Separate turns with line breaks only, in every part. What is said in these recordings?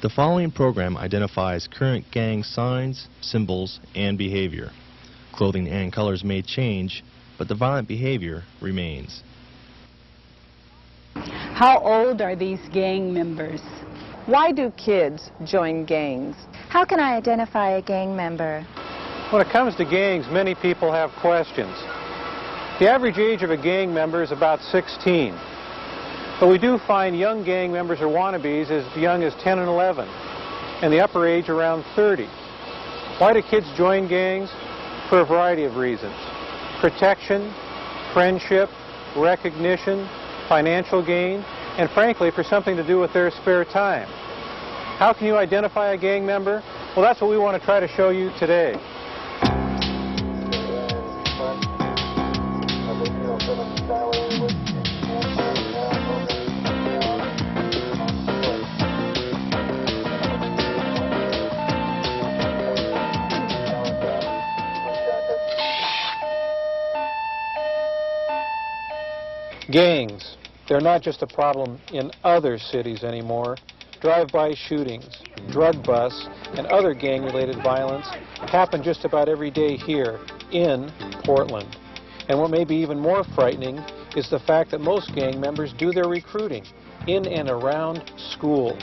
The following program identifies current gang signs, symbols, and behavior. Clothing and colors may change, but the violent behavior remains.
How old are these gang members?
Why do kids join gangs?
How can I identify a gang member?
When it comes to gangs, many people have questions. The average age of a gang member is about 16. But we do find young gang members or wannabes as young as 10 and 11, and the upper age around 30. Why do kids join gangs? For a variety of reasons. Protection, friendship, recognition, financial gain, and frankly, for something to do with their spare time. How can you identify a gang member? Well, that's what we want to try to show you today. Gangs, they're not just a problem in other cities anymore. Drive-by shootings, drug busts, and other gang-related violence happen just about every day here in Portland. And what may be even more frightening is the fact that most gang members do their recruiting in and around schools.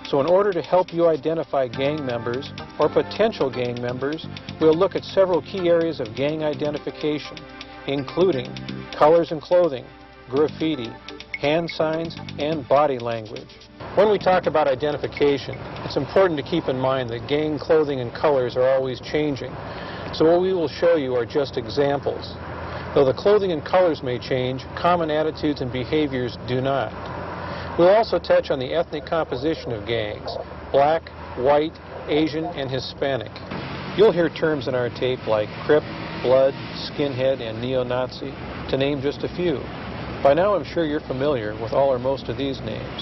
So in order to help you identify gang members or potential gang members, we'll look at several key areas of gang identification, including colors and clothing, graffiti, hand signs, and body language. When we talk about identification, it's important to keep in mind that gang clothing and colors are always changing. So what we will show you are just examples. Though the clothing and colors may change, common attitudes and behaviors do not. We'll also touch on the ethnic composition of gangs: black, white, Asian, and Hispanic. You'll hear terms in our tape like Crip, Blood, Skinhead, and Neo-Nazi, to name just a few. By now, I'm sure you're familiar with all or most of these names.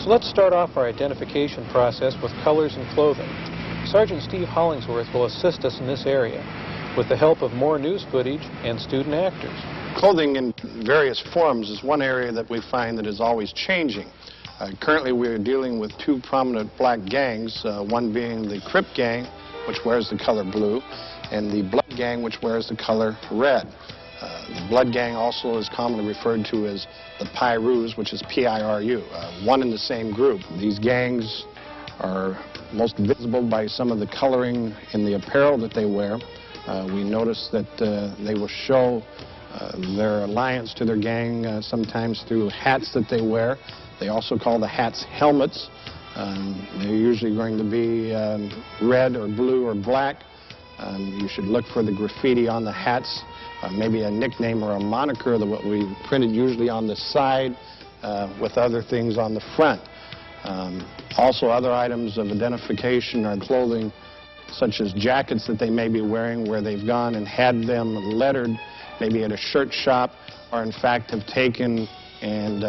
So let's start off our identification process with colors and clothing. Sergeant Steve Hollingsworth will assist us in this area with the help of more news footage and student actors.
Clothing in various forms is one area that we find that is always changing. Currently, we're dealing with two prominent black gangs, one being the Crip gang, which wears the color blue, and the Blood gang, which wears the color red. The Blood gang also is commonly referred to as the Pirus, which is P-I-R-U, one in the same group. These gangs are most visible by some of the coloring in the apparel that they wear. We notice that they will show their alliance to their gang sometimes through hats that they wear. They also call the hats helmets. They're usually going to be red or blue or black. You should look for the graffiti on the hats. Maybe a nickname or a moniker, what we printed usually on the side with other things on the front. Also, other items of identification are clothing such as jackets that they may be wearing where they've gone and had them lettered, maybe at a shirt shop, or in fact have taken and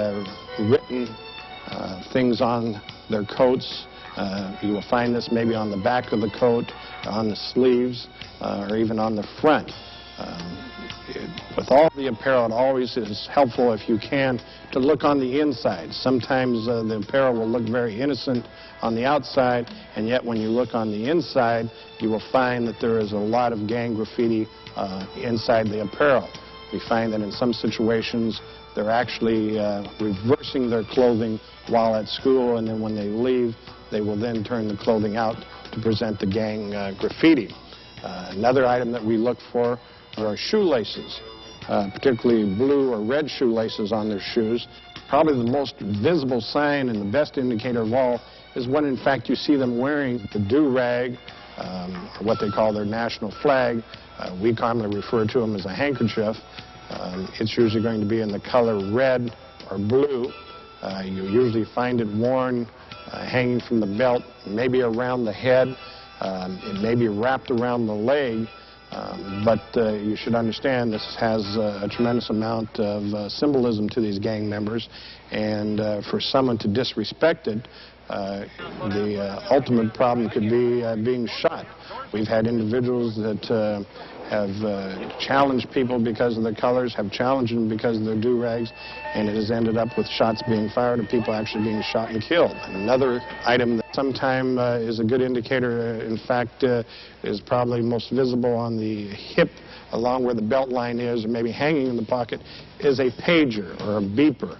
written things on their coats. You will find this maybe on the back of the coat, on the sleeves, or even on the front. With all the apparel, it always is helpful, if you can, to look on the inside. Sometimes the apparel will look very innocent on the outside, and yet when you look on the inside, you will find that there is a lot of gang graffiti inside the apparel. We find that in some situations, they're actually reversing their clothing while at school, and then when they leave, they will then turn the clothing out to present the gang graffiti. Another item that we look for are shoelaces, particularly blue or red shoelaces on their shoes. Probably the most visible sign and the best indicator of all is when in fact you see them wearing the do-rag, or what they call their national flag. We commonly refer to them as a handkerchief. It's usually going to be in the color red or blue. You usually find it worn hanging from the belt, maybe around the head. It may be wrapped around the leg. But you should understand this has a tremendous amount of symbolism to these gang members, and for someone to disrespect it, the ultimate problem could be being shot. We've had individuals that have challenged people because of their colors, have challenged them because of their do-rags, and it has ended up with shots being fired and people actually being shot and killed. Another item that sometimes is a good indicator, in fact, is probably most visible on the hip along where the belt line is, or maybe hanging in the pocket, is a pager or a beeper.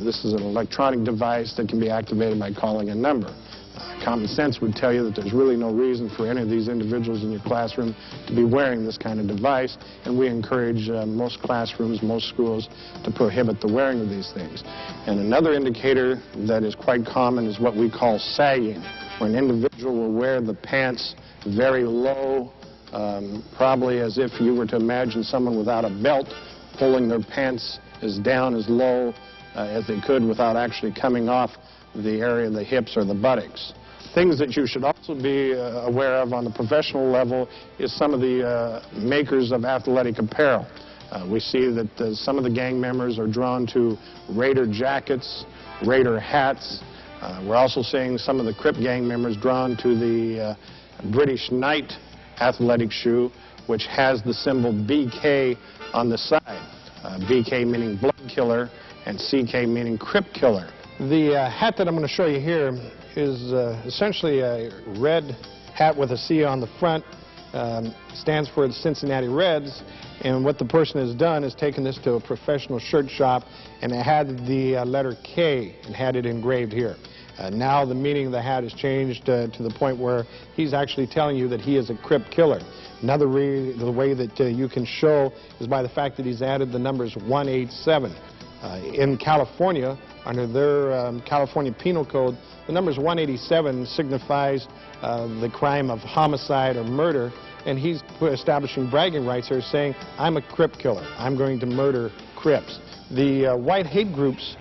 This is an electronic device that can be activated by calling a number. Common sense would tell you that there's really no reason for any of these individuals in your classroom to be wearing this kind of device, and we encourage most classrooms, most schools to prohibit the wearing of these things. And another indicator that is quite common is what we call sagging, where an individual will wear the pants very low, probably as if you were to imagine someone without a belt pulling their pants as down as low as they could without actually coming off the area of the hips or the buttocks. Things that you should also be aware of on the professional level is some of the makers of athletic apparel. We see that some of the gang members are drawn to Raider jackets, Raider hats. We're also seeing some of the Crip gang members drawn to the British Knight athletic shoe, which has the symbol BK on the side. BK meaning blood killer and CK meaning Crip killer.
The hat that I'm going to show you here is essentially a red hat with a C on the front. Stands for the Cincinnati Reds, and what the person has done is taken this to a professional shirt shop and it had the letter K and had it engraved here. Now the meaning of the hat has changed to the point where he's actually telling you that he is a Crip killer. Another the way that you can show is by the fact that he's added the numbers 187. In California, under their California Penal Code, the numbers 187 signifies the crime of homicide or murder, and he's establishing bragging rights here, saying, I'm a Crip killer. I'm going to murder Crips. The white hate groups